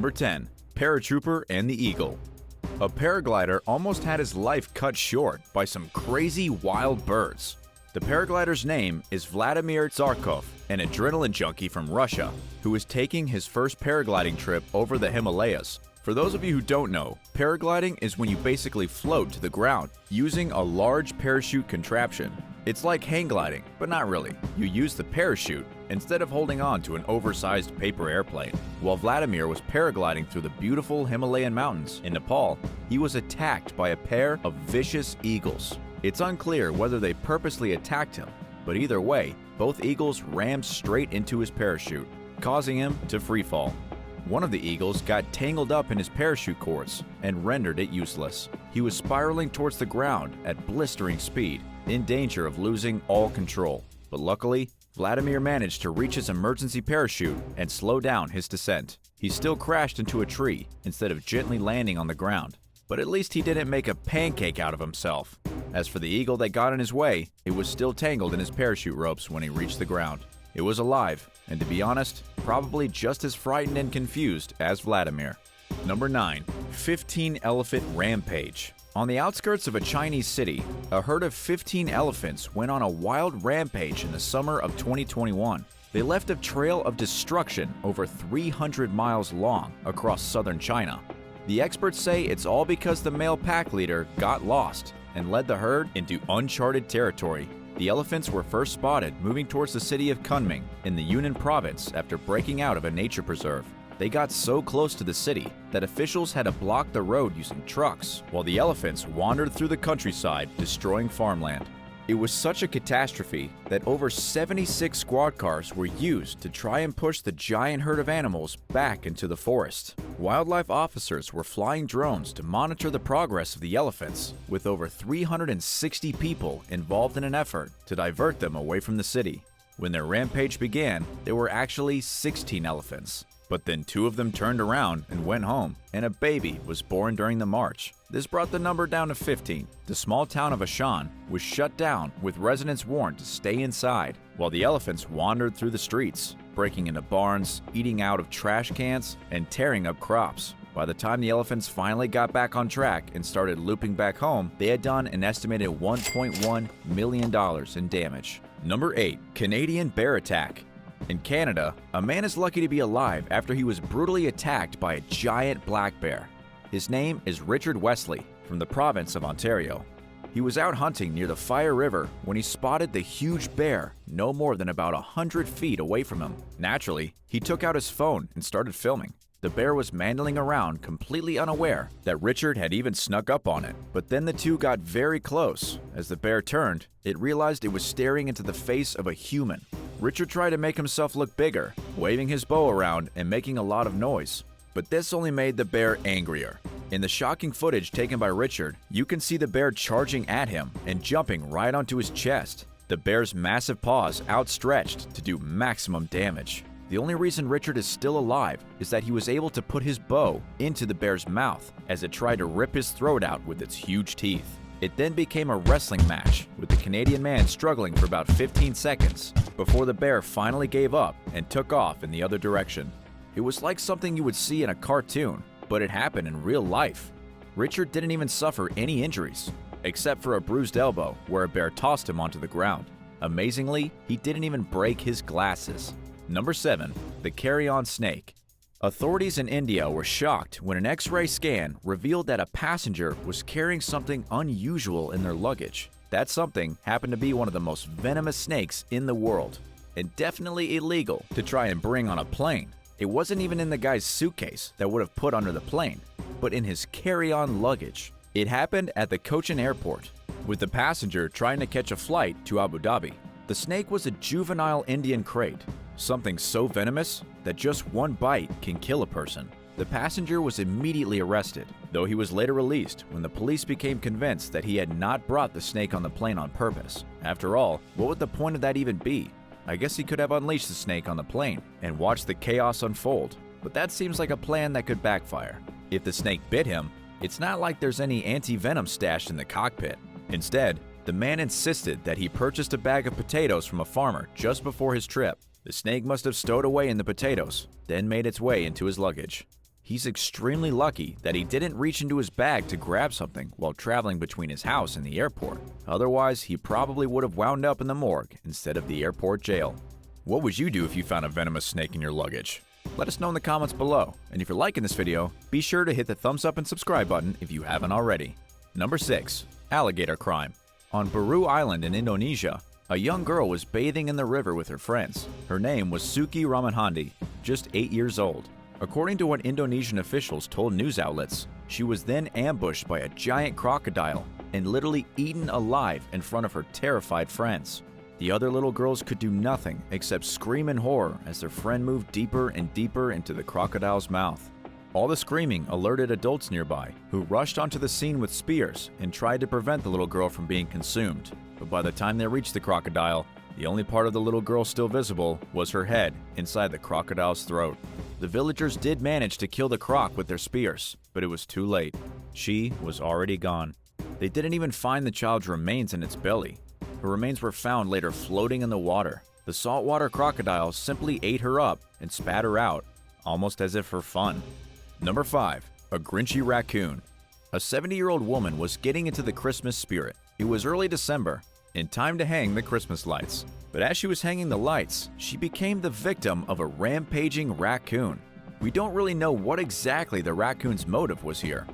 Number 10. Paratrooper and the Eagle. A paraglider almost had his life cut short by some crazy wild birds. The paraglider's name is Vladimir Zarkov, an adrenaline junkie from Russia who is taking his first paragliding trip over the Himalayas. For those of you who don't know, paragliding is when you basically float to the ground using a large parachute contraption. It's like hang gliding, but not really. You use the parachute instead of holding on to an oversized paper airplane. While Vladimir was paragliding through the beautiful Himalayan mountains in Nepal, he was attacked by a pair of vicious eagles. It's unclear whether they purposely attacked him, but either way, both eagles rammed straight into his parachute, causing him to freefall. One of the eagles got tangled up in his parachute cords and rendered it useless. He was spiraling towards the ground at blistering speed, in danger of losing all control. But luckily, Vladimir managed to reach his emergency parachute and slow down his descent. He still crashed into a tree instead of gently landing on the ground, but at least he didn't make a pancake out of himself. As for the eagle that got in his way, it was still tangled in his parachute ropes when he reached the ground. It was alive, and to be honest, probably just as frightened and confused as Vladimir. Number 9. 15 Elephant Rampage. On the outskirts of a Chinese city, a herd of 15 elephants went on a wild rampage in the summer of 2021. They left a trail of destruction over 300 miles long across southern China. The experts say it's all because the male pack leader got lost and led the herd into uncharted territory. The elephants were first spotted moving towards the city of Kunming in the Yunnan province after breaking out of a nature preserve. They got so close to the city that officials had to block the road using trucks, while the elephants wandered through the countryside, destroying farmland. It was such a catastrophe that over 76 squad cars were used to try and push the giant herd of animals back into the forest. Wildlife officers were flying drones to monitor the progress of the elephants, with over 360 people involved in an effort to divert them away from the city. When their rampage began, there were actually 16 elephants. But then 2 of them turned around and went home, and a baby was born during the march. This brought the number down to 15. The small town of Ashan was shut down, with residents warned to stay inside, while the elephants wandered through the streets, breaking into barns, eating out of trash cans, and tearing up crops. By the time the elephants finally got back on track and started looping back home, they had done an estimated $1.1 million in damage. Number 8. Canadian Bear Attack. In Canada, a man is lucky to be alive after he was brutally attacked by a giant black bear. His name is Richard Wesley from the province of Ontario. He was out hunting near the Fire River when he spotted the huge bear no more than about 100 feet away from him. Naturally, he took out his phone and started filming. The bear was mandling around, completely unaware that Richard had even snuck up on it. But then the two got very close. As the bear turned, it realized it was staring into the face of a human. Richard tried to make himself look bigger, waving his bow around and making a lot of noise. But this only made the bear angrier. In the shocking footage taken by Richard, you can see the bear charging at him and jumping right onto his chest. The bear's massive paws outstretched to do maximum damage. The only reason Richard is still alive is that he was able to put his bow into the bear's mouth as it tried to rip his throat out with its huge teeth. It then became a wrestling match, with the Canadian man struggling for about 15 seconds before the bear finally gave up and took off in the other direction. It was like something you would see in a cartoon, but it happened in real life. Richard didn't even suffer any injuries, except for a bruised elbow where a bear tossed him onto the ground. Amazingly, he didn't even break his glasses. Number 7. The Carry-On Snake. Authorities in India were shocked when an X-ray scan revealed that a passenger was carrying something unusual in their luggage. That something happened to be one of the most venomous snakes in the world, and definitely illegal to try and bring on a plane. It wasn't even in the guy's suitcase that would have put under the plane, but in his carry-on luggage. It happened at the Cochin airport, with the passenger trying to catch a flight to Abu Dhabi. The snake was a juvenile Indian crate, something so venomous that just one bite can kill a person. The passenger was immediately arrested, though he was later released when the police became convinced that he had not brought the snake on the plane on purpose. After all, what would the point of that even be? I guess he could have unleashed the snake on the plane and watched the chaos unfold, but that seems like a plan that could backfire. If the snake bit him, it's not like there's any anti-venom stashed in the cockpit. Instead, the man insisted that he purchased a bag of potatoes from a farmer just before his trip. The snake must have stowed away in the potatoes, then made its way into his luggage. He's extremely lucky that he didn't reach into his bag to grab something while traveling between his house and the airport. Otherwise, he probably would have wound up in the morgue instead of the airport jail. What would you do if you found a venomous snake in your luggage? Let us know in the comments below, and if you're liking this video, be sure to hit the thumbs up and subscribe button if you haven't already. Number 6. Alligator crime. On BOAR Island in Indonesia, a young girl was bathing in the river with her friends. Her name was Suki Ramanhandi, just 8 years old. According to what Indonesian officials told news outlets, she was then ambushed by a giant crocodile and literally eaten alive in front of her terrified friends. The other little girls could do nothing except scream in horror as their friend moved deeper and deeper into the crocodile's mouth. All the screaming alerted adults nearby, who rushed onto the scene with spears and tried to prevent the little girl from being consumed. But by the time they reached the crocodile, the only part of the little girl still visible was her head inside the crocodile's throat. The villagers did manage to kill the croc with their spears, but it was too late. She was already gone. They didn't even find the child's remains in its belly. Her remains were found later floating in the water. The saltwater crocodile simply ate her up and spat her out, almost as if for fun. Number 5. A Grinchy raccoon. A 70-year-old woman was getting into the Christmas spirit. It was early December, and time to hang the Christmas lights. But as she was hanging the lights, she became the victim of a rampaging raccoon. We don't really know what exactly the raccoon's motive was here.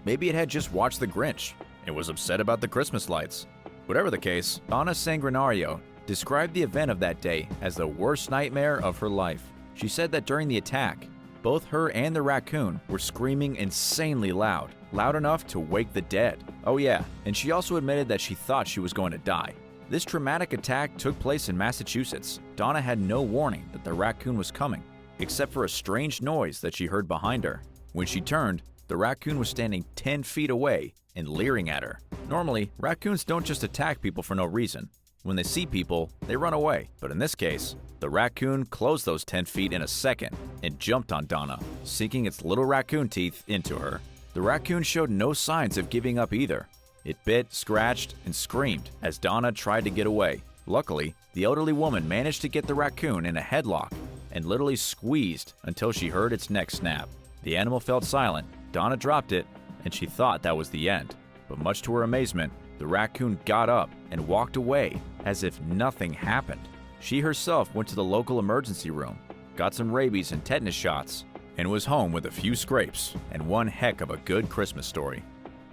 Maybe it had just watched The Grinch and was upset about the Christmas lights. Whatever the case, Donna Sanguinario described the event of that day as the worst nightmare of her life. She said that during the attack, both her and the raccoon were screaming insanely loud enough to wake the dead. Oh yeah, and she also admitted that she thought she was going to die. This traumatic attack took place in Massachusetts. Donna had no warning that the raccoon was coming, except for a strange noise that she heard behind her. When she turned, the raccoon was standing 10 feet away and leering at her. Normally, raccoons don't just attack people for no reason. When they see people, they run away. But in this case, the raccoon closed those 10 feet in a second and jumped on Donna, sinking its little raccoon teeth into her. The raccoon showed no signs of giving up either. It bit, scratched, and screamed as Donna tried to get away. Luckily, the elderly woman managed to get the raccoon in a headlock and literally squeezed until she heard its neck snap. The animal fell silent, Donna dropped it, and she thought that was the end. But much to her amazement, the raccoon got up and walked away as if nothing happened. She herself went to the local emergency room, got some rabies and tetanus shots, and was home with a few scrapes and one heck of a good Christmas story.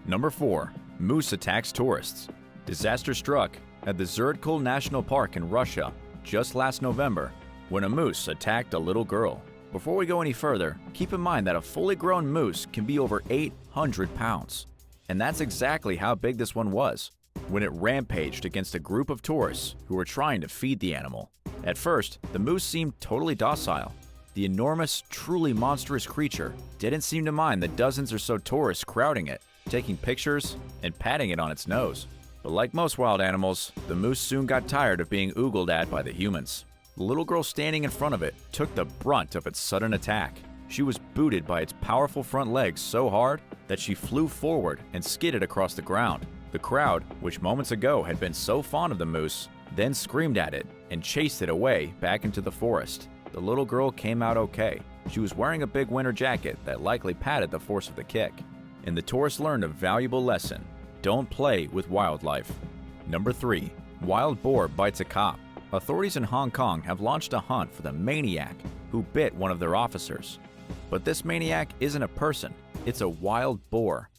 Number 4. Moose attacks tourists. Disaster struck at the Zhurtkul National Park in Russia just last November when a moose attacked a little girl. Before we go any further, keep in mind that a fully grown moose can be over 800 pounds. And that's exactly how big this one was when it rampaged against a group of tourists who were trying to feed the animal. At first, the moose seemed totally docile. The enormous, truly monstrous creature didn't seem to mind the dozens or so tourists crowding it, taking pictures and patting it on its nose. But like most wild animals, the moose soon got tired of being oogled at by the humans. The little girl standing in front of it took the brunt of its sudden attack. She was booted by its powerful front legs so hard that she flew forward and skidded across the ground. The crowd, which moments ago had been so fond of the moose, then screamed at it and chased it away back into the forest. The little girl came out okay. She was wearing a big winter jacket that likely padded the force of the kick. And the tourists learned a valuable lesson: don't play with wildlife. Number 3. Wild boar bites a cop. Authorities in Hong Kong have launched a hunt for the maniac who bit one of their officers. But this maniac isn't a person, it's a wild boar.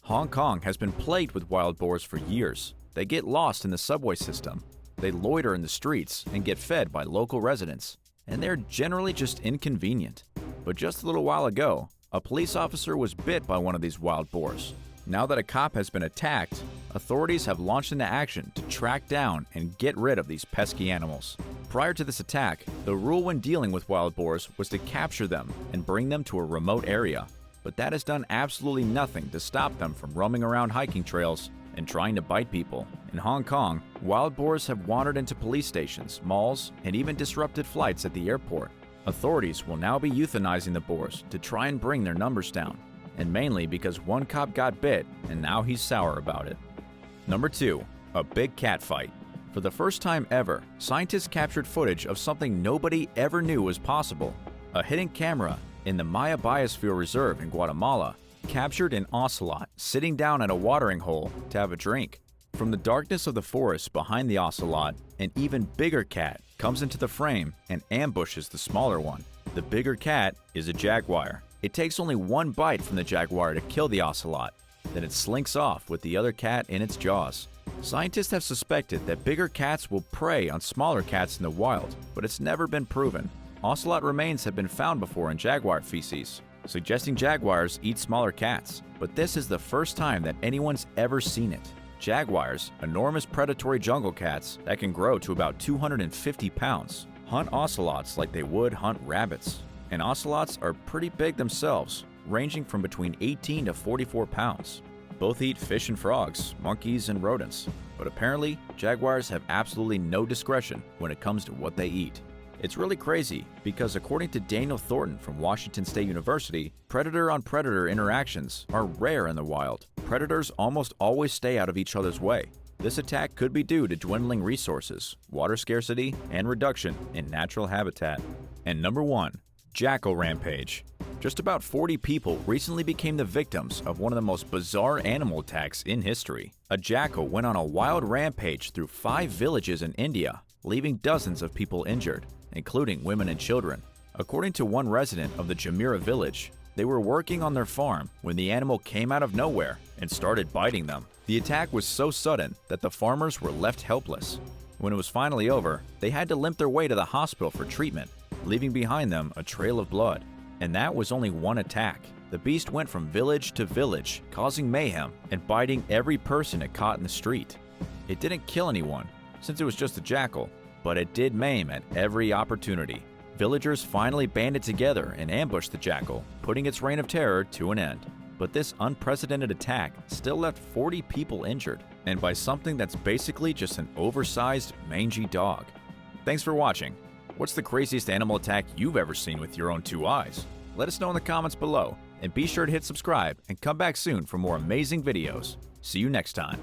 Hong Kong has been plagued with wild boars for years. They get lost in the subway system. They loiter in the streets and get fed by local residents. And they're generally just inconvenient. But just a little while ago, a police officer was bit by one of these wild boars. Now that a cop has been attacked, authorities have launched into action to track down and get rid of these pesky animals. Prior to this attack, the rule when dealing with wild boars was to capture them and bring them to a remote area. But that has done absolutely nothing to stop them from roaming around hiking trails and trying to bite people. In Hong Kong, wild boars have wandered into police stations, malls, and even disrupted flights at the airport. Authorities will now be euthanizing the boars to try and bring their numbers down, and mainly because one cop got bit and now he's sour about it. Number 2. A big cat fight. For the first time ever, scientists captured footage of something nobody ever knew was possible: a hidden camera In the Maya Biosphere Reserve in Guatemala, captured an ocelot sitting down at a watering hole to have a drink. From the darkness of the forest behind the ocelot, an even bigger cat comes into the frame and ambushes the smaller one. The bigger cat is a jaguar. It takes only one bite from the jaguar to kill the ocelot. Then it slinks off with the other cat in its jaws. Scientists have suspected that bigger cats will prey on smaller cats in the wild, but it's never been proven. Ocelot remains have been found before in jaguar feces, suggesting jaguars eat smaller cats, but this is the first time that anyone's ever seen it. Jaguars, enormous predatory jungle cats that can grow to about 250 pounds, hunt ocelots like they would hunt rabbits. And ocelots are pretty big themselves, ranging from between 18 to 44 pounds. Both eat fish and frogs, monkeys and rodents, but apparently jaguars have absolutely no discretion when it comes to what they eat. It's really crazy because according to Daniel Thornton from Washington State University, predator-on-predator interactions are rare in the wild. Predators almost always stay out of each other's way. This attack could be due to dwindling resources, water scarcity, and reduction in natural habitat. And number 1. Jackal Rampage. Just about 40 people recently became the victims of one of the most bizarre animal attacks in history. A jackal went on a wild rampage through 5 villages in India, leaving dozens of people injured, including women and children. According to one resident of the Jamira village, they were working on their farm when the animal came out of nowhere and started biting them. The attack was so sudden that the farmers were left helpless. When it was finally over, they had to limp their way to the hospital for treatment, leaving behind them a trail of blood. And that was only one attack. The beast went from village to village, causing mayhem and biting every person it caught in the street. It didn't kill anyone, since it was just a jackal, but it did maim at every opportunity. Villagers finally banded together and ambushed the jackal, putting its reign of terror to an end. But this unprecedented attack still left 40 people injured, and by something that's basically just an oversized, mangy dog. Thanks for watching. What's the craziest animal attack you've ever seen with your own 2 eyes? Let us know in the comments below, and be sure to hit subscribe and come back soon for more amazing videos. See you next time.